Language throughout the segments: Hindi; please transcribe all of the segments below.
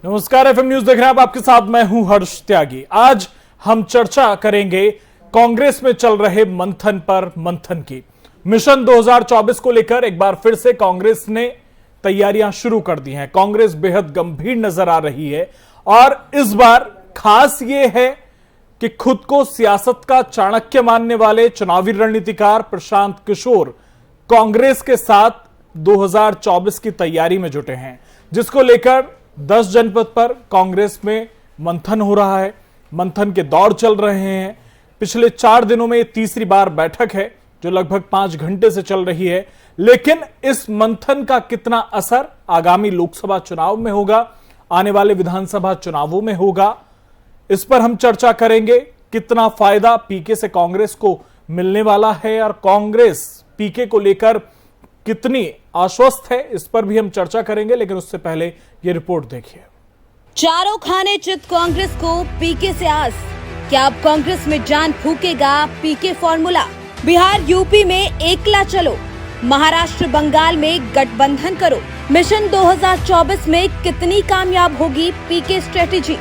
नमस्कार, एफएम न्यूज देख रहे हैं आप। आपके साथ मैं हूं हर्ष त्यागी। आज हम चर्चा करेंगे कांग्रेस में चल रहे मंथन पर, मंथन की। मिशन 2024 को लेकर एक बार फिर से कांग्रेस ने तैयारियां शुरू कर दी हैं। कांग्रेस बेहद गंभीर नजर आ रही है और इस बार खास यह है कि खुद को सियासत का चाणक्य मानने वाले चुनावी रणनीतिकार प्रशांत किशोर कांग्रेस के साथ 2024 की तैयारी में जुटे हैं, जिसको लेकर 10 जनपद पर कांग्रेस में मंथन हो रहा है। मंथन के दौर चल रहे हैं। पिछले 4 दिनों में तीसरी बार बैठक है जो लगभग 5 घंटे से चल रही है। लेकिन इस मंथन का कितना असर आगामी लोकसभा चुनाव में होगा, आने वाले विधानसभा चुनावों में होगा, इस पर हम चर्चा करेंगे। कितना फायदा पीके से कांग्रेस को मिलने वाला है और कांग्रेस पीके को लेकर कितनी आश्वस्त है, इस पर भी हम चर्चा करेंगे। लेकिन उससे पहले ये रिपोर्ट देखिए। चारों खाने चित कांग्रेस को पीके से आस। क्या अब कांग्रेस में जान फूकेगा पीके फॉर्मूला? बिहार यूपी में एकला चलो, महाराष्ट्र बंगाल में गठबंधन करो। मिशन 2024 में कितनी कामयाब होगी पीके स्ट्रेटेजी?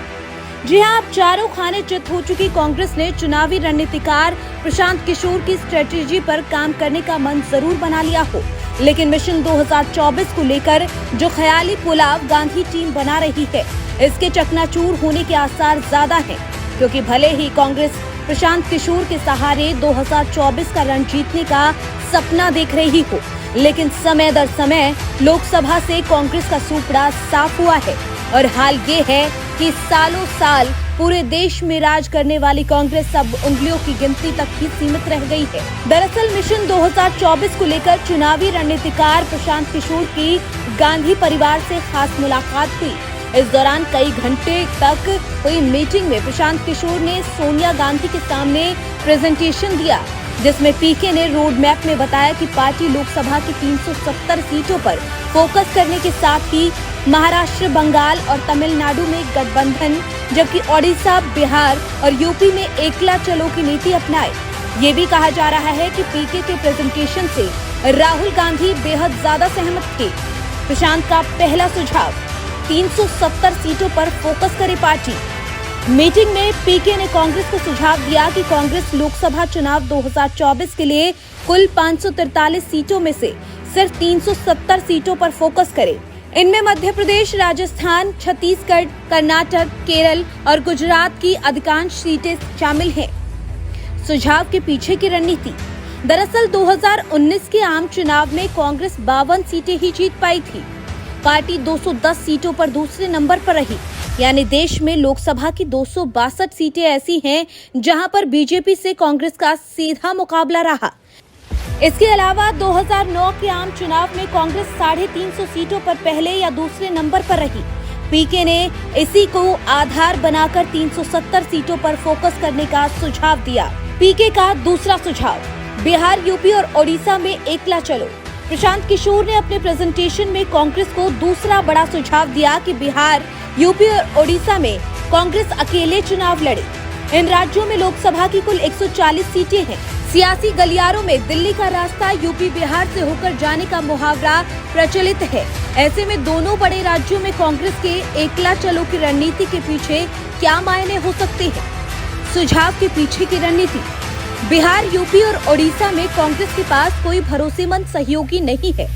जी हां, अब चारों खाने चित हो चुकी कांग्रेस ने चुनावी रणनीतिकार प्रशांत किशोर की स्ट्रेटेजी पर काम करने का मन जरूर बना लिया हो, लेकिन मिशन 2024 को लेकर जो ख्याली पुलाव गांधी टीम बना रही है, इसके चकनाचूर होने के आसार ज्यादा हैं, क्योंकि भले ही कांग्रेस प्रशांत किशोर के सहारे 2024 का रण जीतने का सपना देख रही हो, लेकिन समय दर समय लोकसभा से कांग्रेस का सूपड़ा साफ हुआ है। और हाल ये है कि सालों साल पूरे देश में राज करने वाली कांग्रेस अब उंगलियों की गिनती तक ही सीमित रह गई है। दरअसल मिशन 2024 को लेकर चुनावी रणनीतिकार प्रशांत किशोर की गांधी परिवार से खास मुलाकात हुई। इस दौरान कई घंटे तक हुई मीटिंग में प्रशांत किशोर ने सोनिया गांधी के सामने प्रेजेंटेशन दिया, जिसमें पीके ने रोड मैप में बताया कि पार्टी लोकसभा की 370 सीटों पर फोकस करने के साथ ही महाराष्ट्र, बंगाल और तमिलनाडु में गठबंधन, जबकि ओडिशा, बिहार और यूपी में एकला चलो की नीति अपनाए। ये भी कहा जा रहा है कि पीके के प्रेजेंटेशन से राहुल गांधी बेहद ज्यादा सहमत थे। प्रशांत का पहला सुझाव, 370 सीटों पर फोकस करे पार्टी। मीटिंग में पीके ने कांग्रेस को सुझाव दिया कि कांग्रेस लोकसभा चुनाव 2024 के लिए कुल 543 सीटों में से सिर्फ 370 सीटों पर फोकस करे। इनमें मध्य प्रदेश, राजस्थान, छत्तीसगढ़, कर्नाटक, केरल और गुजरात की अधिकांश सीटें शामिल हैं। सुझाव के पीछे की रणनीति, दरअसल 2019 के आम चुनाव में कांग्रेस 52 सीटें ही जीत पाई थी। पार्टी 210 सीटों पर दूसरे नंबर पर रही, यानी देश में लोकसभा की 262 सीटें ऐसी हैं जहां पर बीजेपी से कांग्रेस का सीधा मुकाबला रहा। इसके अलावा 2009 के आम चुनाव में कांग्रेस 350 सीटों पर पहले या दूसरे नंबर पर रही। पीके ने इसी को आधार बनाकर 370 सीटों पर फोकस करने का सुझाव दिया। पीके का दूसरा सुझाव, बिहार, यूपी और ओडिशा में एकला चलो। प्रशांत किशोर ने अपने प्रेजेंटेशन में कांग्रेस को दूसरा बड़ा सुझाव दिया कि बिहार, यूपी और ओडिशा में कांग्रेस अकेले चुनाव लड़े। इन राज्यों में लोकसभा की कुल 140 सीटें हैं। सियासी गलियारों में दिल्ली का रास्ता यूपी बिहार से होकर जाने का मुहावरा प्रचलित है। ऐसे में दोनों बड़े राज्यों में कांग्रेस के एकला चलो की रणनीति के पीछे क्या मायने हो सकते हैं? सुझाव के पीछे की रणनीति, बिहार, यूपी और ओडिशा में कांग्रेस के पास कोई भरोसेमंद सहयोगी नहीं है।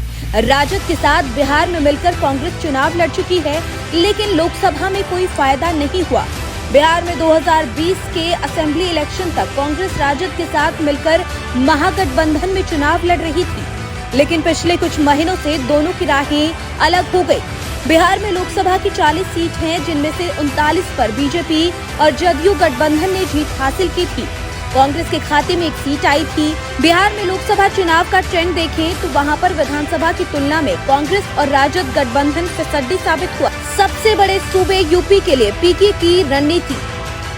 राजद के साथ बिहार में मिलकर कांग्रेस चुनाव लड़ चुकी है, लेकिन लोकसभा में कोई फायदा नहीं हुआ। बिहार में 2020 के असेंबली इलेक्शन तक कांग्रेस राजद के साथ मिलकर महागठबंधन में चुनाव लड़ रही थी, लेकिन पिछले कुछ महीनों से दोनों की राहें अलग हो गई। बिहार में लोकसभा की 40 सीट हैं, जिनमें से 39 पर बीजेपी और जदयू गठबंधन ने जीत हासिल की थी। कांग्रेस के खाते में 1 सीट आई थी। बिहार में लोकसभा चुनाव का ट्रेंड देखें तो वहां पर विधानसभा की तुलना में कांग्रेस और राजद गठबंधन फिसड्डी साबित हुआ। सबसे बड़े सूबे यूपी के लिए पीके की रणनीति,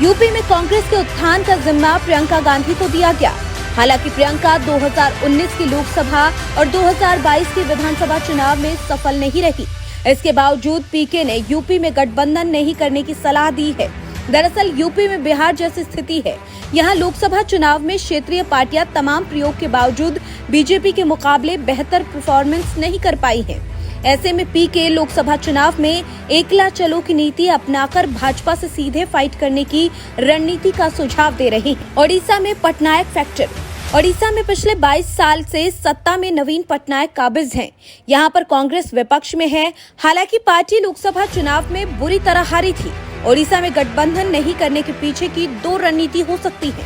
यूपी में कांग्रेस के उत्थान का जिम्मा प्रियंका गांधी को दिया गया। हालांकि प्रियंका 2019 की लोकसभा और 2022 के विधानसभा चुनाव में सफल नहीं रही। इसके बावजूद पीके ने यूपी में गठबंधन नहीं करने की सलाह दी है। दरअसल यूपी में बिहार जैसी स्थिति है। यहाँ लोकसभा चुनाव में क्षेत्रीय पार्टियां तमाम प्रयोग के बावजूद बीजेपी के मुकाबले बेहतर परफॉर्मेंस नहीं कर पाई हैं। ऐसे में पीके लोकसभा चुनाव में एकला चलो की नीति अपनाकर भाजपा से सीधे फाइट करने की रणनीति का सुझाव दे रहे हैं। ओडिशा में पटनायक फैक्टर। ओडिशा में पिछले 22 साल से सत्ता में नवीन पटनायक काबिज हैं। यहां पर कांग्रेस विपक्ष में है। हालांकि पार्टी लोकसभा चुनाव में बुरी तरह हारी थी। ओडिशा में गठबंधन नहीं करने के पीछे की दो रणनीति हो सकती है।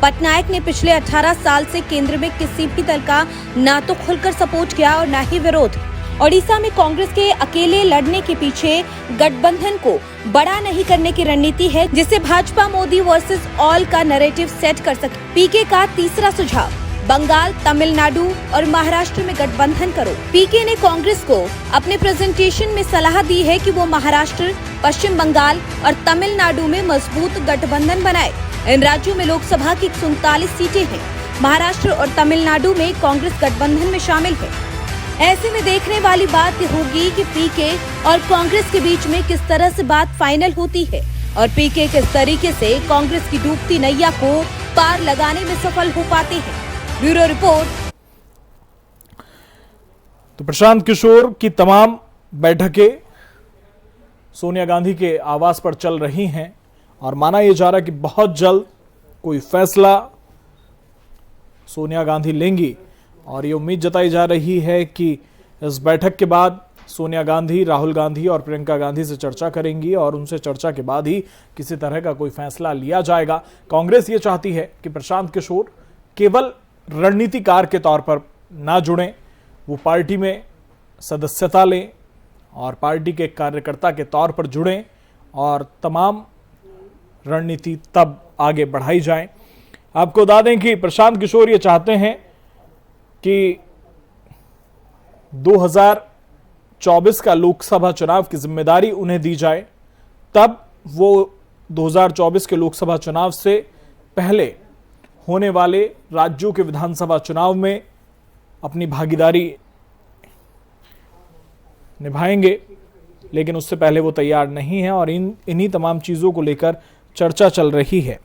पटनायक ने पिछले 18 साल से केंद्र में किसी भी दल का न तो खुलकर सपोर्ट किया और न ही विरोध। ओडिशा में कांग्रेस के अकेले लड़ने के पीछे गठबंधन को बड़ा नहीं करने की रणनीति है, जिससे भाजपा मोदी वर्सेस ऑल का नैरेटिव सेट कर सके। पीके का तीसरा सुझाव, बंगाल, तमिलनाडु और महाराष्ट्र में गठबंधन करो। पीके ने कांग्रेस को अपने प्रेजेंटेशन में सलाह दी है कि वो महाराष्ट्र, पश्चिम बंगाल और तमिलनाडु में मजबूत गठबंधन बनाए। इन राज्यों में लोकसभा की 39 सीटें हैं। महाराष्ट्र और तमिलनाडु में कांग्रेस गठबंधन में शामिल है। ऐसे में देखने वाली बात होगी कि पीके और कांग्रेस के बीच में किस तरह से बात फाइनल होती है और पीके किस तरीके से कांग्रेस की डूबती नैया को पार लगाने में सफल हो पाते हैं। Bureau report. तो प्रशांत किशोर की तमाम बैठकें सोनिया गांधी के आवास पर चल रही हैं और माना यह जा रहा है कि बहुत जल्द कोई फैसला सोनिया गांधी लेंगी और ये उम्मीद जताई जा रही है कि इस बैठक के बाद सोनिया गांधी, राहुल गांधी और प्रियंका गांधी से चर्चा करेंगी और उनसे चर्चा के बाद ही किसी तरह का कोई फैसला लिया जाएगा। कांग्रेस ये चाहती है कि प्रशांत किशोर केवल रणनीतिकार के तौर पर ना जुड़ें, वो पार्टी में सदस्यता लें और पार्टी के कार्यकर्ता के तौर पर जुड़ें और तमाम रणनीति तब आगे बढ़ाई जाए। आपको बता दें कि प्रशांत किशोर ये चाहते हैं कि 2024 का लोकसभा चुनाव की जिम्मेदारी उन्हें दी जाए, तब वो 2024 के लोकसभा चुनाव से पहले होने वाले राज्यों के विधानसभा चुनाव में अपनी भागीदारी निभाएंगे, लेकिन उससे पहले वो तैयार नहीं है और इन्हीं तमाम चीजों को लेकर चर्चा चल रही है।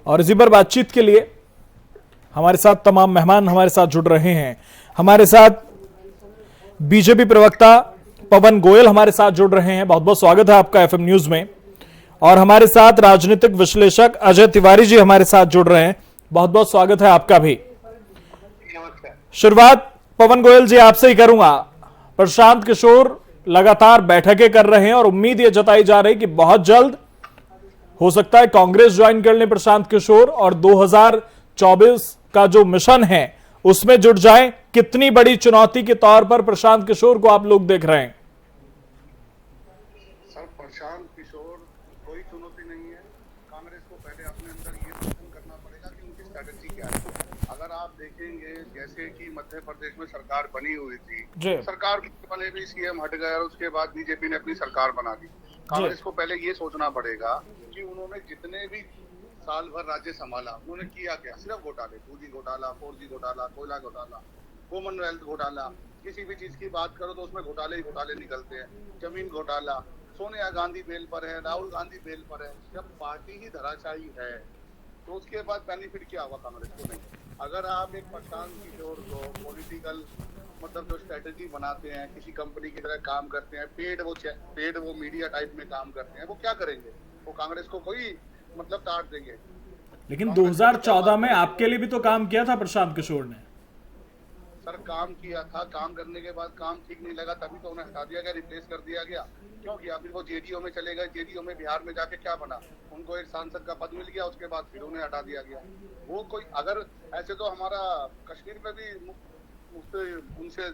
और इसी पर बातचीत के लिए हमारे साथ तमाम मेहमान हमारे साथ जुड़ रहे हैं। हमारे साथ बीजेपी प्रवक्ता पवन गोयल हमारे साथ जुड़ रहे हैं। बहुत बहुत स्वागत है आपका एफएम न्यूज में। और हमारे साथ राजनीतिक विश्लेषक अजय तिवारी जी हमारे साथ जुड़ रहे हैं। बहुत बहुत स्वागत है आपका भी। शुरुआत पवन गोयल जी आपसे ही करूंगा। प्रशांत किशोर लगातार बैठकें कर रहे हैं और उम्मीद यह जताई जा रही कि बहुत जल्द हो सकता है कांग्रेस ज्वाइन कर ले प्रशांत किशोर और 2024 का जो मिशन है उसमें जुट जाएं। कितनी बड़ी चुनौती के तौर पर प्रशांत किशोर को आप लोग देख रहे हैं? सर, प्रशांत किशोर कोई चुनौती नहीं है। कांग्रेस को पहले अपने अंदर ये पसंद करना पड़ेगा कि उनकी स्ट्रेटेजी क्या है। अगर आप देखेंगे जैसे कि मध्य प्रदेश में सरकार बनी हुई थी, सरकार बने भी सीएम हट गए और उसके बाद बीजेपी ने अपनी सरकार बना दी। कांग्रेस को पहले ये सोचना पड़ेगा कि उन्होंने जितने भी साल भर राज्य संभाला उन्होंने किया क्या? सिर्फ घोटाले, 2G घोटाला, 4G घोटाला, कोयला घोटाला, कॉमनवेल्थ घोटाला, किसी भी चीज की बात करो तो उसमें घोटाले ही घोटाले निकलते हैं। जमीन घोटाला, सोनिया गांधी बेल पर है, राहुल गांधी बेल पर है। जब पार्टी ही धराशायी है तो उसके बाद बेनिफिट क्या हुआ कांग्रेस को? नहीं। अगर आप एक प्रशांत किशोर को पॉलिटिकल मतलब जो स्ट्रेटेजी बनाते हैं, किसी कंपनी की तरह काम करते हैं, पेड वो मीडिया टाइप में काम करते हैं, वो क्या करेंगे? वो कांग्रेस को कोई मतलब ताड़ देंगे। लेकिन 2014 में आपके लिए भी तो काम किया था प्रशांत किशोर ने। सर, काम किया था, काम करने के बाद काम ठीक नहीं लगा तभी तो उन्हें हटा दिया गया, रिप्लेस कर दिया गया। क्यों किया? फिर वो जेडीयू में चले गए। जेडीयू में बिहार में जाके क्या बना? उनको एक सांसद का पद मिल गया, उसके बाद फिर उन्हें हटा दिया गया। वो कोई अगर ऐसे तो हमारा कश्मीर में भी उनसे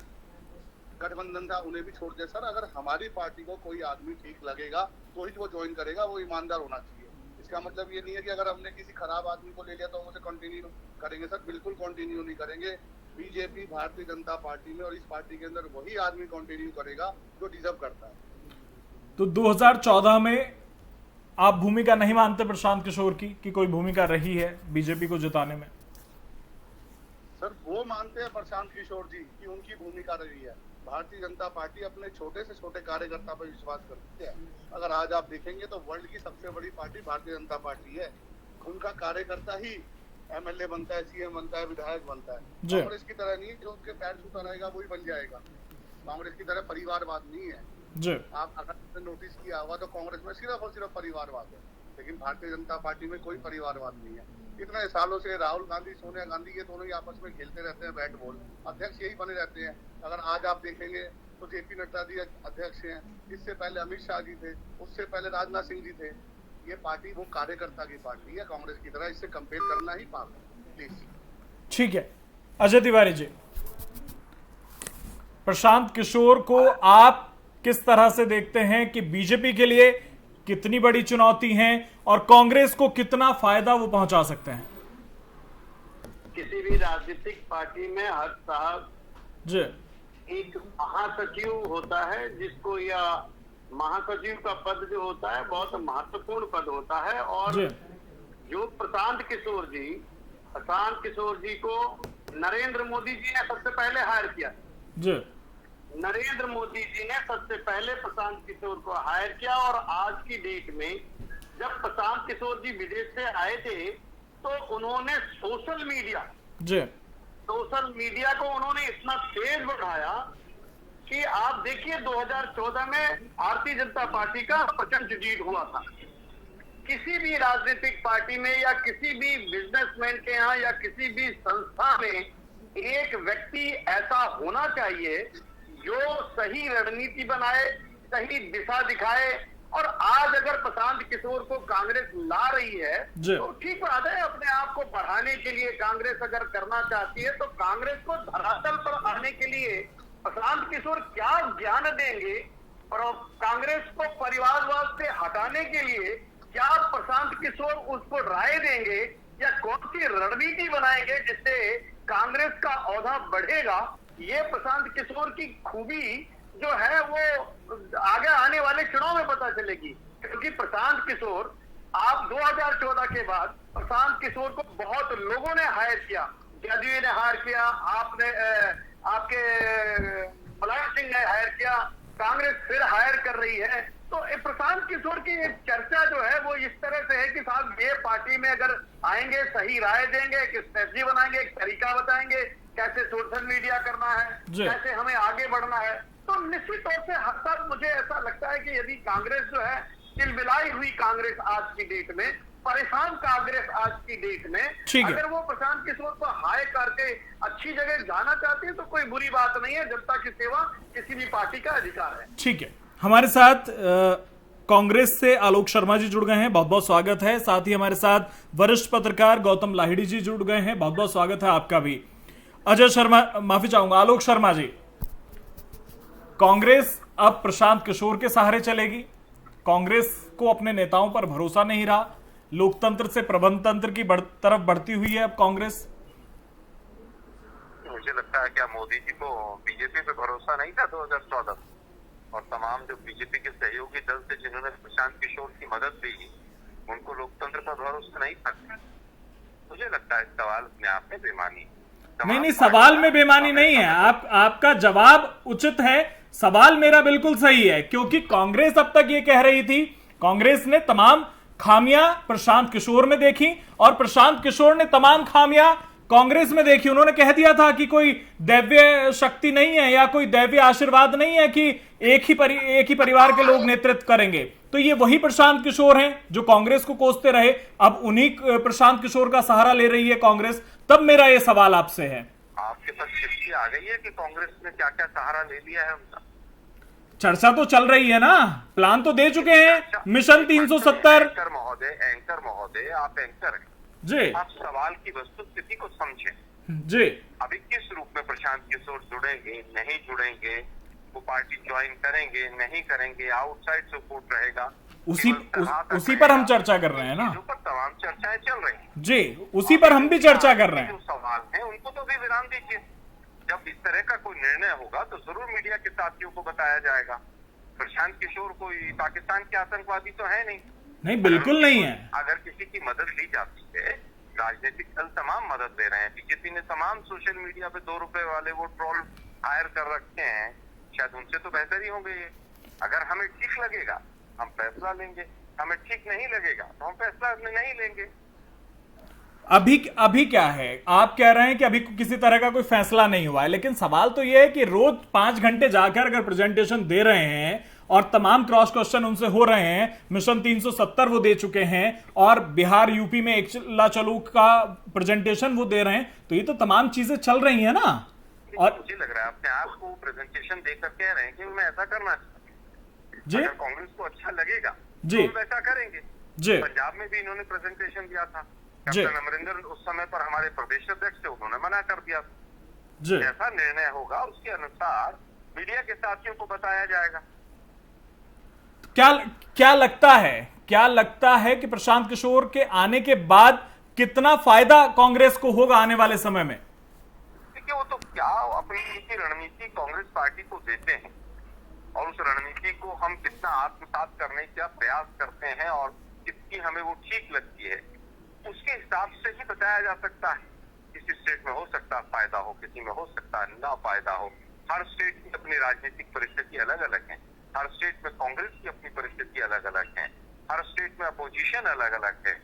गठबंधन था, उन्हें भी छोड़ दिया। सर, अगर हमारी पार्टी को कोई आदमी ठीक लगेगा तो ही वो ज्वाइन करेगा, वो ईमानदार होना चाहिए। इसका मतलब ये नहीं है कि अगर हमने किसी खराब आदमी को ले लिया तो हम उसे कंटिन्यू करेंगे। सर, बिल्कुल कंटिन्यू नहीं करेंगे। बीजेपी, भारतीय जनता पार्टी में और इस पार्टी के अंदर वही आदमी कंटिन्यू करेगा जो डिजर्व करता है। तो 2014 में आप भूमिका नहीं मानते प्रशांत किशोर की कि कोई भूमिका रही है बीजेपी को जिताने में? सर, वो मानते हैं प्रशांत किशोर जी कि उनकी भूमिका रही है। भारतीय जनता पार्टी अपने छोटे से छोटे कार्यकर्ता पर विश्वास करती है। अगर आज आप देखेंगे तो वर्ल्ड की सबसे बड़ी पार्टी भारतीय जनता पार्टी है। उनका कार्यकर्ता ही एमएलए बनता है, सीएम बनता है, विधायक बनता है। जी। कांग्रेस की तरह नहीं, जो उसके पैर छूता रहेगा वही बन जाएगा। कांग्रेस की तरह परिवारवाद नहीं है। जी। आप अगर नोटिस किया हुआ तो कांग्रेस में सिर्फ और सिर्फ परिवारवाद है, लेकिन भारतीय जनता पार्टी में कोई परिवारवाद नहीं है। इतने सालों से राहुल गांधी, सोनिया गांधी, ये दोनों ही आपस में खेलते रहते हैं बैट बॉल। अध्यक्ष यही बने रहते हैं। अगर आज आप देखेंगे तो जेपी नड्डा जी अध्यक्ष हैं, इससे पहले अमित शाह जी थे, उससे पहले राजनाथ सिंह जी थे। ये पार्टी वो कार्यकर्ता की पार्टी है कांग्रेस की तरह, इससे कंपेयर करना ही पाप है। प्लीज। ठीक है, अजय तिवारी जी, प्रशांत किशोर को आप किस तरह से देखते हैं कि बीजेपी के लिए कितनी बड़ी चुनौती है और कांग्रेस को कितना फायदा वो पहुंचा सकते हैं? किसी भी राजनीतिक पार्टी में हर साहब जी। एक महासचिव होता है, जिसको या महासचिव का पद जो होता है बहुत महत्वपूर्ण पद होता है। और जी। जो प्रशांत किशोर जी को नरेंद्र मोदी जी ने सबसे पहले हायर किया। जी। नरेंद्र मोदी जी ने सबसे पहले प्रशांत किशोर को हायर किया। और आज की डेट में जब प्रशांत किशोर जी विदेश से आए थे तो उन्होंने सोशल मीडिया को उन्होंने इतना तेज बढ़ाया कि आप देखिए 2014 में भारतीय जनता पार्टी का प्रचंड जीत हुआ था। किसी भी राजनीतिक पार्टी में या किसी भी बिजनेसमैन के यहाँ या किसी भी संस्था में एक व्यक्ति ऐसा होना चाहिए जो सही रणनीति बनाए, सही दिशा दिखाए। और आज अगर प्रशांत किशोर को कांग्रेस ला रही है तो ठीक बात है, अपने आप को बढ़ाने के लिए कांग्रेस अगर करना चाहती है तो कांग्रेस को धरातल पर आने के लिए प्रशांत किशोर क्या ज्ञान देंगे और कांग्रेस को परिवारवाद से हटाने के लिए क्या प्रशांत किशोर उसको राय देंगे या कौन सी रणनीति बनाएंगे जिससे कांग्रेस का औहदा बढ़ेगा। ये प्रशांत किशोर की खूबी जो है वो आगे आने वाले चुनाव में पता चलेगी। क्योंकि प्रशांत किशोर, आप 2014 के बाद प्रशांत किशोर को बहुत लोगों ने हायर किया, जदयू ने हायर किया, आपके मुलायम सिंह ने हायर किया, कांग्रेस फिर हायर कर रही है। तो प्रशांत किशोर की एक चर्चा जो है वो इस तरह से है कि साहब ये पार्टी में अगर आएंगे, सही राय देंगे, एक स्ट्रेटजी बनाएंगे, एक तरीका बताएंगे कैसे सोशल मीडिया करना है, कैसे हमें आगे बढ़ना है। तो निश्चित तौर से हद तक मुझे ऐसा लगता है कि यदि कांग्रेस जो है चिलमिलाई हुई कांग्रेस आज की डेट में, परेशान कांग्रेस आज की डेट में, अगर वो प्रशांत किशोर को हाई करके अच्छी जगह जाना चाहते हैं तो कोई बुरी बात नहीं है। जनता की सेवा किसी भी पार्टी का अधिकार है। ठीक है, हमारे साथ कांग्रेस से आलोक शर्मा जी जुड़ गए हैं, बहुत बहुत स्वागत है। साथ ही हमारे साथ वरिष्ठ पत्रकार गौतम लाहिड़ी जी जुड़ गए हैं, बहुत बहुत स्वागत है आपका भी। अजय शर्मा, माफी चाहूंगा, आलोक शर्मा जी, कांग्रेस अब प्रशांत किशोर के सहारे चलेगी। कांग्रेस को अपने नेताओं पर भरोसा नहीं रहा, लोकतंत्र से प्रबंध तंत्र की तरफ बढ़ती हुई है अब कांग्रेस। मुझे लगता है क्या मोदी जी को बीजेपी पे भरोसा नहीं था 2014 और तमाम जो बीजेपी के सहयोगी दल थे जिन्होंने प्रशांत किशोर की मदद दी, उनको लोकतंत्र पर भरोसा नहीं था। मुझे लगता है सवाल अपने आप में बेमानी। नहीं, सवाल में बेमानी नहीं है, आपका जवाब उचित है, सवाल मेरा बिल्कुल सही है। क्योंकि कांग्रेस अब तक ये कह रही थी, कांग्रेस ने तमाम खामियां प्रशांत किशोर में देखी और प्रशांत किशोर ने तमाम खामियां कांग्रेस में देखी। उन्होंने कह दिया था कि कोई दैव्य शक्ति नहीं है या कोई दैव्य आशीर्वाद नहीं है कि एक ही परिवार के लोग नेतृत्व करेंगे। तो ये वही प्रशांत किशोर हैं जो कांग्रेस को कोसते रहे, अब उन्हीं प्रशांत किशोर का सहारा ले रही है कांग्रेस। तब मेरा ये सवाल आपसे है, आपके पास चिट्ठी आ गई है कि कांग्रेस ने क्या क्या सहारा ले लिया है उनका? चर्चा तो चल रही है ना, प्लान तो दे चुके हैं, मिशन 370। एंकर महोदय, आप एंकर हैं जी, आप सवाल की वस्तुस्थिति को समझें जी। अभी किस रूप में प्रशांत किशोर जुड़ेंगे, नहीं जुड़ेंगे, वो पार्टी ज्वाइन करेंगे, नहीं करेंगे, आउटसाइड सपोर्ट रहेगा, उसी पर हम चर्चा कर रहे हैं ना, पर तमाम चर्चाएं चल रही हैं जी, उसी पर हम भी चर्चा कर रहे हैं। जो सवाल हैं उनको तो भी विराम दीजिए। जब इस तरह का कोई निर्णय होगा तो जरूर मीडिया के साथियों को बताया जाएगा। प्रशांत किशोर कोई पाकिस्तान के आतंकवादी तो है नहीं, बिल्कुल नहीं है। अगर किसी की मदद ली जाती है, राजनीतिक दल तमाम मदद दे रहे हैं, बीजेपी ने तमाम सोशल मीडिया पे 2 रुपए वाले वो ट्रोल हायर कर रखे हैं, शायद उनसे तो बेहतर ही होंगे ये। अगर हमें ठीक लगेगा हम फैसला लेंगे, हमें ठीक नहीं लगेगा तो हम फैसला नहीं लेंगे। अभी क्या है, आप कह रहे हैं कि अभी किसी तरह का कोई फैसला नहीं हुआ है, लेकिन सवाल तो यह है कि रोज 5 घंटे जाकर अगर प्रेजेंटेशन दे रहे हैं और तमाम क्रॉस क्वेश्चन उनसे हो रहे हैं, मिशन 370 वो दे चुके हैं और बिहार यूपी में एकला चलो का प्रेजेंटेशन वो दे रहे हैं, तो ये तो तमाम चीजें चल रही है ना। और मुझे लग रहा है अपने आप को प्रेजेंटेशन देकर कह रहे हैं कि मैं ऐसा करना चाहता हूं। जी अगर कांग्रेस को अच्छा लगेगा जी तो हम वैसा करेंगे। जी पंजाब में भी इन्होंने प्रेजेंटेशन दिया था, जी कैप्टन अमरिंदर उस समय पर हमारे प्रदेश अध्यक्ष थे, उन्होंने मना कर दिया। जी जैसा निर्णय होगा उसके अनुसार मीडिया के साथियों को बताया जाएगा। क्या लगता है कि प्रशांत किशोर के आने के बाद कितना फायदा कांग्रेस को होगा आने वाले समय में? देखिए वो तो क्या अपनी रणनीति कांग्रेस पार्टी को देते हैं और उस रणनीति को हम कितना आत्मसात करने का प्रयास करते हैं और कितनी हमें वो ठीक लगती है, उसके हिसाब से ही बताया जा सकता है। किसी स्टेट में हो सकता है फायदा हो, किसी में हो सकता है ना फायदा हो। हर स्टेट की अपनी राजनीतिक परिस्थिति अलग अलग है, हर स्टेट में कांग्रेस की अपनी परिस्थिति अलग अलग है, हर स्टेट में अपोजिशन अलग अलग है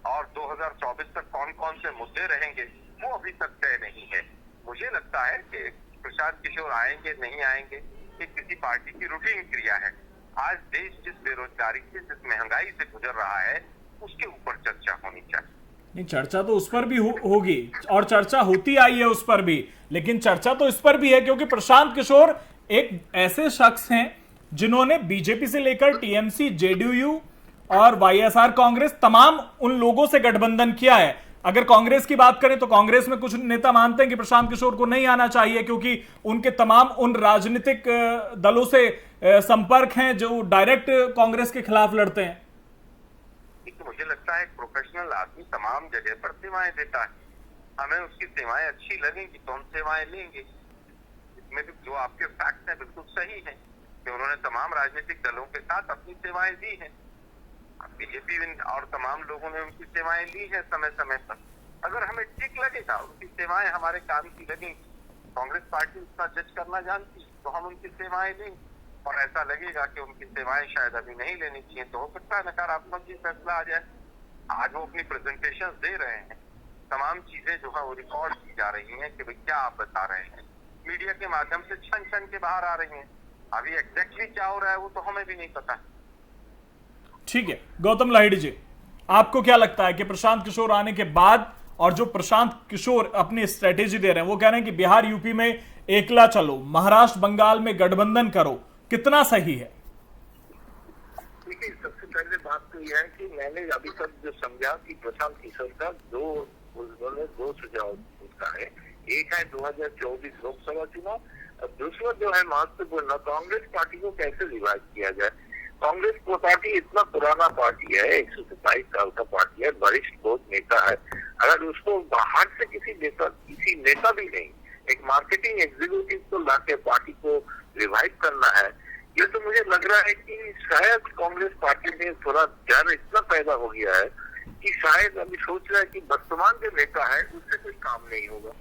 और 2024 तक कौन कौन से मुद्दे रहेंगे वो अभी तक तय नहीं है। मुझे लगता है कि प्रशांत किशोर आएंगे नहीं आएंगे ये किसी पार्टी की रूटीन क्रिया है। आज देश जिस बेरोजगारी से, जिस महंगाई से गुजर रहा है, उसके ऊपर चर्चा होनी चाहिए। नहीं, चर्चा तो उस पर भी होगी और चर्चा होती आई है उस पर भी, लेकिन चर्चा तो इस पर भी है क्योंकि प्रशांत किशोर एक ऐसे शख्स हैं जिन्होंने बीजेपी से लेकर टीएमसी, जेडीयू और वाईएसआर कांग्रेस तमाम उन लोगों से गठबंधन किया है। अगर कांग्रेस की बात करें तो कांग्रेस में कुछ नेता मानते हैं कि प्रशांत किशोर को नहीं आना चाहिए क्योंकि उनके तमाम उन राजनीतिक दलों से संपर्क हैं जो डायरेक्ट कांग्रेस के खिलाफ लड़ते हैं। मुझे लगता है एक प्रोफेशनल आदमी तमाम जगह पर सेवाएं देता है, हमें उसकी सेवाएं अच्छी लगेंगी तो हम सेवाएं लेंगे। इसमें भी जो आपके फैक्ट है बिल्कुल सही है कि उन्होंने तमाम राजनीतिक दलों के साथ अपनी सेवाएं दी हैं, बीजेपी और तमाम लोगों ने उनकी सेवाएं ली है समय समय पर। अगर हमें ठीक लगेगा, उनकी सेवाएं हमारे काम की लगेंगी, कांग्रेस पार्टी उसका जज करना जानती तो हम उनकी सेवाएं लेंगे और ऐसा लगेगा कि उनकी सेवाएं शायद अभी नहीं लेनी चाहिए तो हो सकता है नकारात्मक भी फैसला आ जाए। आज वो अपनी प्रेजेंटेशन दे रहे हैं, तमाम चीजें जो है वो रिकॉर्ड की जा रही हैं कि भाई क्या आप बता रहे हैं, मीडिया के माध्यम से छन छन के बाहर आ रही हैं। अभी एग्जैक्टली क्या हो रहा है वो तो हमें भी नहीं पता। ठीक है गौतम लाहिड़ी जी, आपको क्या लगता है कि प्रशांत किशोर आने के बाद और जो प्रशांत किशोर अपनी स्ट्रेटेजी दे रहे हैं, वो कह रहे हैं कि बिहार यूपी में एकला चलो, महाराष्ट्र बंगाल में गठबंधन करो, कितना सही है? देखिए सबसे पहले बात तो यह है कि मैंने अभी तक जो समझा कि प्रशांत किशोर का दो सुझाव उसका है। एक है 2024 लोकसभा चुनाव और दूसरा जो है महत्वपूर्ण, कांग्रेस पार्टी को कैसे रिवाइव किया जाए। कांग्रेस पार्टी इतना पुराना पार्टी है, 127 साल का पार्टी है, वरिष्ठ बहुत नेता है। अगर उसको बाहर से किसी नेता भी नहीं, एक मार्केटिंग एग्जीक्यूटिव को लाके पार्टी को रिवाइव करना है, ये तो मुझे लग रहा है कि शायद कांग्रेस पार्टी में थोड़ा डर इतना पैदा हो गया है कि शायद अभी सोच रहा है कि वर्तमान जो नेता है उससे कोई काम नहीं होगा।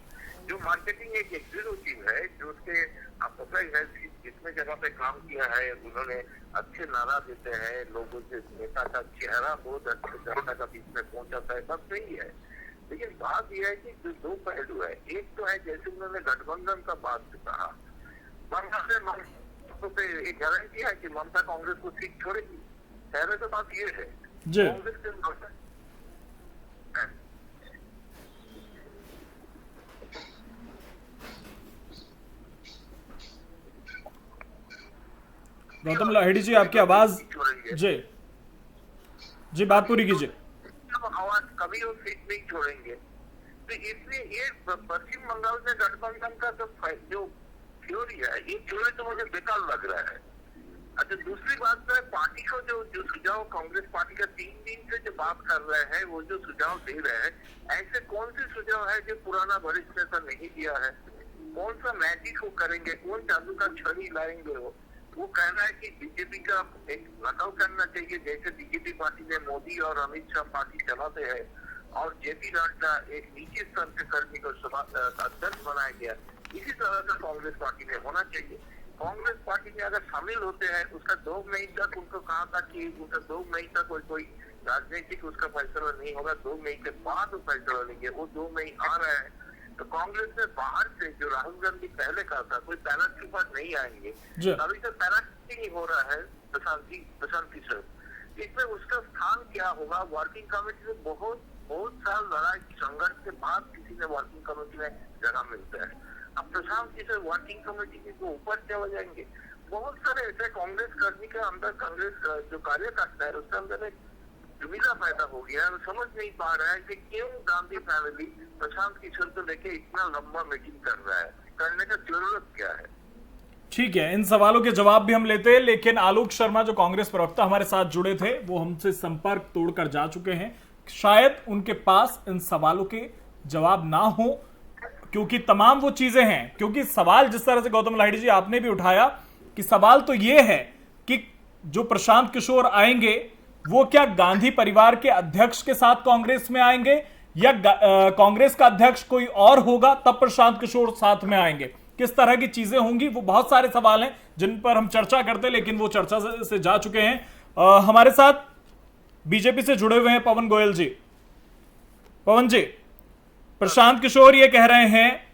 जो मार्केटिंग एक एग्जीक्यूटिव है, जो उसके आप पता ही है जितने जगह पे काम किया है, उन्होंने अच्छे नारा देते हैं, लोगों से नेता का चेहरा बहुत अच्छे जनता का बीच में पहुंचाता है, सब सही है। लेकिन बात यह है कि जो दो पहलू है, एक तो है जैसे उन्होंने गठबंधन का बात कहा, पे एक गारंटी है कि ममता कांग्रेस को सीट छोड़ेगी। पहले तो बात ये है कांग्रेस के गौतम लाहिड़ी जी आपकी आवाज जी बात पूरी कीजिए। आवाज कभी वो सीट नहीं छोड़ेंगे, तो इसलिए ये पश्चिम बंगाल से गठबंधन का जो थ्योरी है, ये थ्योरी तो मुझे बेकार लग रहा है। अच्छा दूसरी बात तो है पार्टी को जो सुझाव कांग्रेस पार्टी का 3 दिन से जो बात कर रहे हैं, वो जो सुझाव दे रहे हैं, ऐसे कौन से सुझाव है जो पुराना वरिष्ठ नेता नहीं दिया है? कौन सा मैजिक वो करेंगे, कौन जादू का छड़ी लाएंगे? वो कहना है कि बीजेपी का एक नकल करना चाहिए, जैसे बीजेपी पार्टी में मोदी और अमित शाह पार्टी चलाते हैं और जेपी नड्डा एक नीचे स्तर के कर्मी को अध्यक्ष बनाया गया, इसी तरह का कांग्रेस पार्टी में होना चाहिए। कांग्रेस पार्टी में अगर शामिल होते हैं, उसका 2 मई तक उनको कहा था कि उनका 2 मई तक कोई राजनीतिक उसका फैसला नहीं होगा, 2 मई के बाद वो फैसला लेंगे। वो 2 मई आ रहा है तो कांग्रेस में बाहर से जो राहुल गांधी पहले कहा था कोई पैराशूटर नहीं आएंगे, अभी तो पैराशूटिंग ही हो रहा है प्रशांत किशोर। इसमें उसका स्थान क्या होगा? वर्किंग कमेटी में बहुत साल लड़ाई संघर्ष के बाद किसी ने वर्किंग कमेटी में जगह मिलता है। अब प्रशांत किशोर वर्किंग कमेटी के ऊपर चले जाएंगे। बहुत सारे ऐसे कांग्रेस कर्मी के अंदर, कांग्रेस जो कार्यकर्ता है उसके अंदर एक दुविधा पैदा हो गया है। समझ नहीं पा रहा है कि क्यों गांधी फैमिली प्रशांत किशोर को लेके इतना लंबा मीटिंग कर रहा है, करने का जरूरत क्या है? ठीक है, इन सवालों के जवाब भी हम लेते हैं, लेकिन आलोक शर्मा जो कांग्रेस प्रवक्ता हमारे साथ जुड़े थे वो हमसे संपर्क तोड़कर जा चुके हैं। शायद उनके पास इन सवालों के जवाब ना हो, क्योंकि तमाम वो चीजें हैं। क्योंकि सवाल जिस तरह से गौतम लाहिड़ी जी आपने भी उठाया कि सवाल तो ये है कि जो प्रशांत किशोर आएंगे वो क्या गांधी परिवार के अध्यक्ष के साथ कांग्रेस में आएंगे या कांग्रेस का अध्यक्ष कोई और होगा तब प्रशांत किशोर साथ में आएंगे, किस तरह की चीजें होंगी? वो बहुत सारे सवाल हैं जिन पर हम चर्चा करते हैं, लेकिन वो चर्चा से जा चुके हैं। हमारे साथ बीजेपी से जुड़े हुए हैं पवन गोयल जी। पवन जी, प्रशांत किशोर ये कह रहे हैं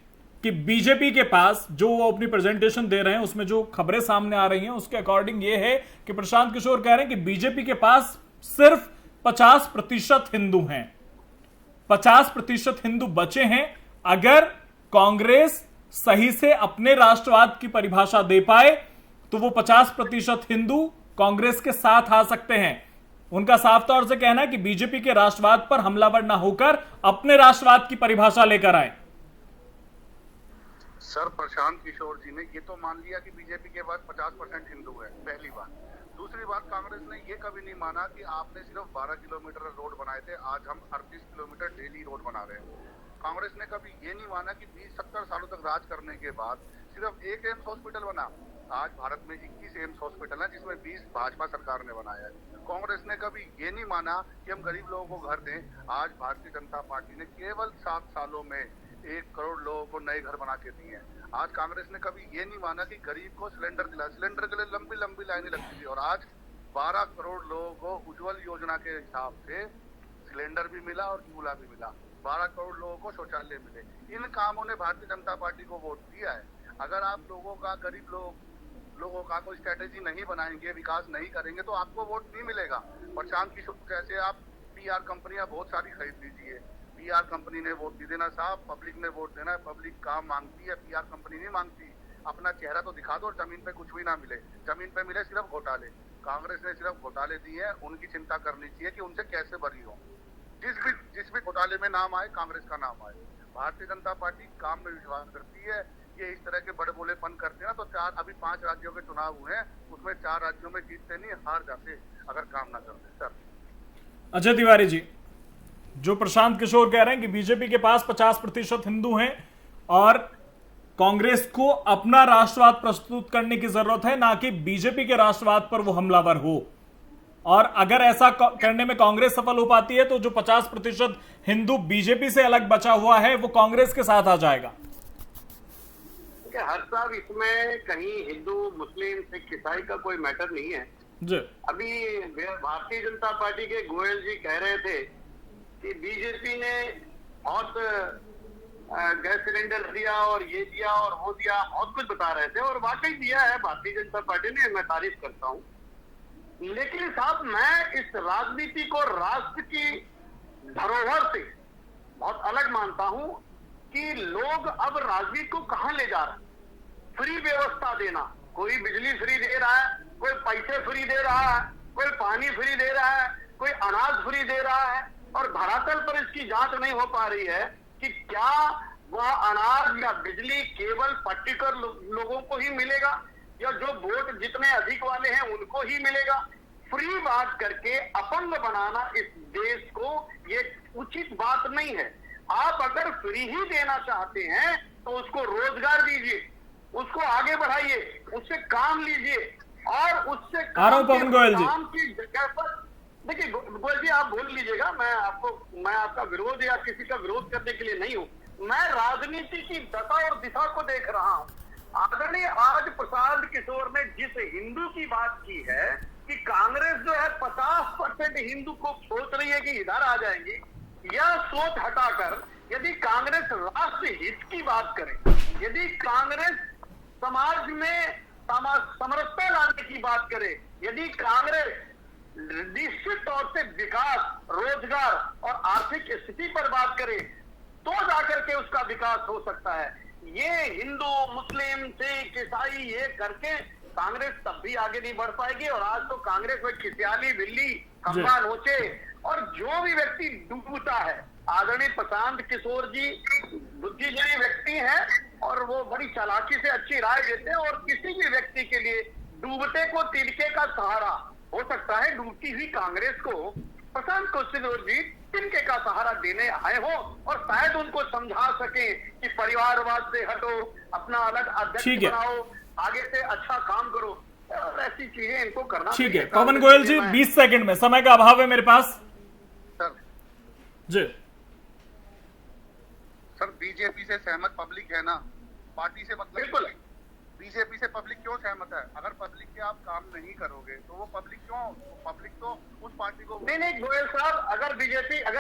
कि बीजेपी के पास जो वो अपनी प्रेजेंटेशन दे रहे हैं उसमें जो खबरें सामने आ रही हैं उसके अकॉर्डिंग ये है कि प्रशांत किशोर कह रहे हैं कि बीजेपी के पास सिर्फ 50% हिंदू हैं, 50% हिंदू बचे हैं। अगर कांग्रेस सही से अपने राष्ट्रवाद की परिभाषा दे पाए तो वो 50% हिंदू कांग्रेस के साथ आ सकते हैं। उनका साफ तौर से कहना है कि बीजेपी के राष्ट्रवाद पर हमलावर ना होकर अपने राष्ट्रवाद की परिभाषा लेकर आए। सर, प्रशांत किशोर जी ने ये तो मान लिया कि बीजेपी के पास 50% हिंदू है, पहली बात। दूसरी बात, कांग्रेस ने ये कभी नहीं माना कि आपने सिर्फ 12 किलोमीटर रोड बनाए थे, आज हम 38 किलोमीटर डेली रोड बना रहे हैं। कांग्रेस ने कभी ये नहीं माना कि 20-70 सालों तक राज करने के बाद सिर्फ एक एम्स हॉस्पिटल बना। आज भारत में 21 एम्स हॉस्पिटल है, जिसमें 20 भाजपा सरकार ने बनाया है। कांग्रेस ने कभी ये नहीं माना कि हम गरीब लोगों को घर दें। आज भारतीय जनता पार्टी ने केवल 7 सालों में 1 करोड़ लोगों को नए घर बना के दिए हैं। आज कांग्रेस ने कभी ये नहीं माना कि गरीब को सिलेंडर दिला, सिलेंडर के लिए लंबी लंबी लाइनें लगती थी, और आज 12 करोड़ लोगों को उज्जवल योजना के हिसाब से सिलेंडर भी मिला और चूल्हा भी मिला। 12 करोड़ लोगों को शौचालय मिले। इन कामों ने भारतीय जनता पार्टी को वोट दिया है। अगर आप लोगों का, गरीब लोगों का कोई स्ट्रेटेजी नहीं बनाएंगे, विकास नहीं करेंगे तो आपको वोट नहीं मिलेगा। प्रशांत किशोर जैसे आप PR कंपनियां बहुत सारी खरीद लीजिए, PR कंपनी ने वोट नहीं देना साहब, पब्लिक ने वोट देना है। पब्लिक काम मांगती है, PR कंपनी नहीं मांगती। अपना चेहरा तो दिखा दो और जमीन पे कुछ भी ना मिले। जमीन पे मिले सिर्फ घोटाले। कांग्रेस ने सिर्फ घोटाले दिए हैं, उनकी चिंता करनी चाहिए कि उनसे कैसे बरी हो। जिस भी घोटाले में नाम आए, कांग्रेस का नाम आए। भारतीय जनता पार्टी काम में विश्वास करती है। ये इस तरह के बड़े बोलेपन करते हैं ना, तो अभी 5 राज्यों के चुनाव हुए हैं, उसमें 4 राज्यों में जीतते नहीं, हार जाते अगर काम ना करते। सर अजय तिवारी जी, जो प्रशांत किशोर कह रहे हैं कि बीजेपी के पास 50% हिंदू हैं और कांग्रेस को अपना राष्ट्रवाद प्रस्तुत करने की जरूरत है, ना कि बीजेपी के राष्ट्रवाद पर वो हमलावर हो। और अगर ऐसा करने में कांग्रेस सफल हो पाती है तो जो 50% हिंदू बीजेपी से अलग बचा हुआ है वो कांग्रेस के साथ आ जाएगा। हर साहब, इसमें कहीं हिंदू, मुस्लिम, सिख, ईसाई का कोई मैटर नहीं है जी। अभी भारतीय जनता पार्टी के गोयल जी कह रहे थे कि बीजेपी ने बहुत गैस सिलेंडर दिया और ये दिया और वो दिया, बहुत कुछ बता रहे थे, और वाकई दिया है भारतीय जनता पार्टी ने, मैं तारीफ करता हूँ। लेकिन साहब, मैं इस राजनीति को राष्ट्र की धरोहर से बहुत अलग मानता हूँ कि लोग अब राजनीति को कहाँ ले जा रहे हैं। फ्री व्यवस्था देना, कोई बिजली फ्री दे रहा है, कोई पैसे फ्री दे रहा है, कोई पानी फ्री दे रहा है, कोई अनाज फ्री दे रहा है, और धरातल पर इसकी जांच नहीं हो पा रही है कि क्या वह अनाज या बिजली केवल पर्टिकुलर लोगों को ही मिलेगा या जो वोट जितने अधिक वाले हैं उनको ही मिलेगा। फ्री बात करके अपंग बनाना इस देश को ये उचित बात नहीं है। आप अगर फ्री ही देना चाहते हैं तो उसको रोजगार दीजिए, उसको आगे बढ़ाइए, उससे काम लीजिए, और उससे काम की जगह पर देखिए। गोयल जी, आप बोल लीजिएगा, मैं आपका विरोध या किसी का विरोध करने के लिए नहीं हूं। मैं राजनीति की दशा और दिशा को देख रहा हूं। आदरणीय आज प्रशांत किशोर ने जिस हिंदू की बात की है कि कांग्रेस जो है 50 50% हिंदू को सोच रही है कि इधर आ जाएंगी, यह सोच हटाकर यदि कांग्रेस राष्ट्र हित की बात करे, यदि कांग्रेस समाज में समरसता लाने की बात करे, यदि कांग्रेस निश्चित तौर से विकास, रोजगार और आर्थिक स्थिति पर बात करे, तो जाकर के उसका विकास हो सकता है। ये हिंदू, मुस्लिम, सिख, ईसाई ये करके कांग्रेस तब भी आगे नहीं बढ़ पाएगी। और आज तो कांग्रेस में खिसियाली, बिल्ली, खंबा नोचे और जो भी व्यक्ति डूबता है, आदरणीय प्रशांत किशोर जी बुद्धिजीवी व्यक्ति हैं और वो बड़ी चालाकी से अच्छी राय देते हैं, और किसी भी व्यक्ति के लिए डूबते को तिनके का सहारा हो सकता है। डूबती हुई कांग्रेस को प्रशांत किशोर जी तिनके का सहारा देने आए हो और शायद उनको समझा सके कि परिवारवाद से हटो, अपना अलग अध्यक्ष बनाओ, आगे से अच्छा काम करो, और ऐसी चीजें इनको करना। ठीक है पवन गोयल जी, 20 सेकंड में, समय का अभाव है मेरे पास जी। सर बीजेपी से सहमत पब्लिक है ना, पार्टी से मतलब बिल्कुल। बीजेपी से पब्लिक क्यों सहमत है? अगर पब्लिक के आप काम नहीं करोगे तो वो पब्लिक तो उस पार्टी को नहीं गोयल साहब, अगर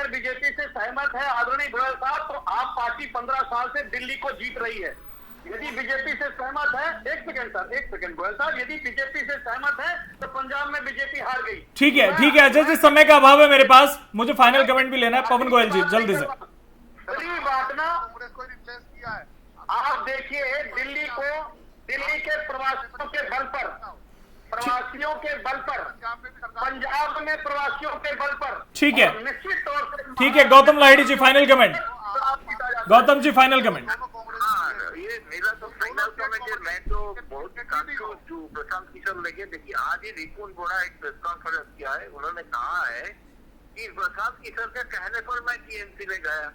बीजेपी से सहमत है आदरणीय गोयल साहब, तो आप पार्टी 15 साल से दिल्ली को जीत रही है। यदि बीजेपी से सहमत है, एक सेकंड गोयल साहब, यदि बीजेपी से सहमत है तो पंजाब में बीजेपी हार गई। ठीक है अजय जी, समय का अभाव है मेरे पास, मुझे फाइनल कमेंट भी लेना है। पवन गोयल जी जल्दी से। बड़ी बात ना, कांग्रेस को रिप्लेस किया है। आप देखिए दिल्ली के प्रवासियों के बल पर, पंजाब में प्रवासियों के बल पर, ठीक है निश्चित तौर से। ठीक है गौतम लाहिड़ी जी, final comment. Gautam ji final comment. ये मेरा तो फाइनल कमेंट है। मैं तो बहुत प्रशांत किशोर लेके, देखिए आज ही रिपुन बोरा एक प्रेस कॉन्फ्रेंस किया है, उन्होंने कहा है कि प्रशांत किशोर के कहने पर मैं टीएमसी में गया।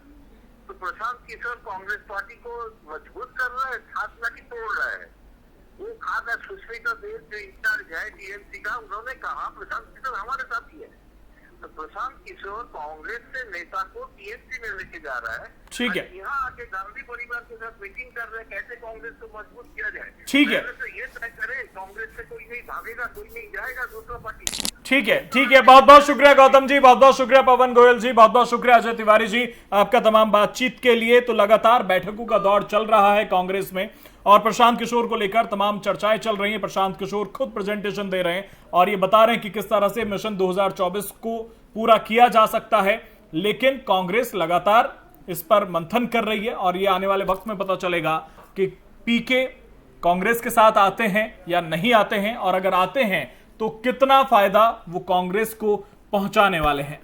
तो प्रशांत किशोर कांग्रेस पार्टी को मजबूत कर रहा है, खास की तोड़ रहा है। वो खास सुष्मिता देव जो इंचार्ज है टीएमसी का, उन्होंने कहा प्रशांत किशोर हमारे साथ ही है। तो प्रशांत किशोर कांग्रेस से नेता को टीएमसी में लेके जा रहा है। ठीक है, यहाँ आके गांधी परिवार के साथ मीटिंग कर रहे हैं, कैसे कांग्रेस को मजबूत किया जाए। ठीक है, तो ये तय करे, कांग्रेस से कोई नहीं भागेगा, कोई नहीं जाएगा दूसरा पार्टी। ठीक है बहुत बहुत शुक्रिया गौतम जी, बहुत बहुत शुक्रिया पवन गोयल जी, बहुत बहुत शुक्रिया अजय तिवारी जी आपका तमाम बातचीत के लिए। तो लगातार बैठकों का दौर चल रहा है कांग्रेस में और प्रशांत किशोर को लेकर तमाम चर्चाएं चल रही हैं। प्रशांत किशोर खुद प्रेजेंटेशन दे रहे हैं और ये बता रहे हैं कि किस तरह से मिशन 2024 को पूरा किया जा सकता है, लेकिन कांग्रेस लगातार इस पर मंथन कर रही है और ये आने वाले वक्त में पता चलेगा कि पीके कांग्रेस के साथ आते हैं या नहीं आते हैं, और अगर आते हैं तो कितना फायदा वो कांग्रेस को पहुंचाने वाले हैं।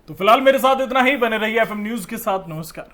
तो फिलहाल मेरे साथ इतना ही, बने रहिए एफएम न्यूज के साथ। नमस्कार।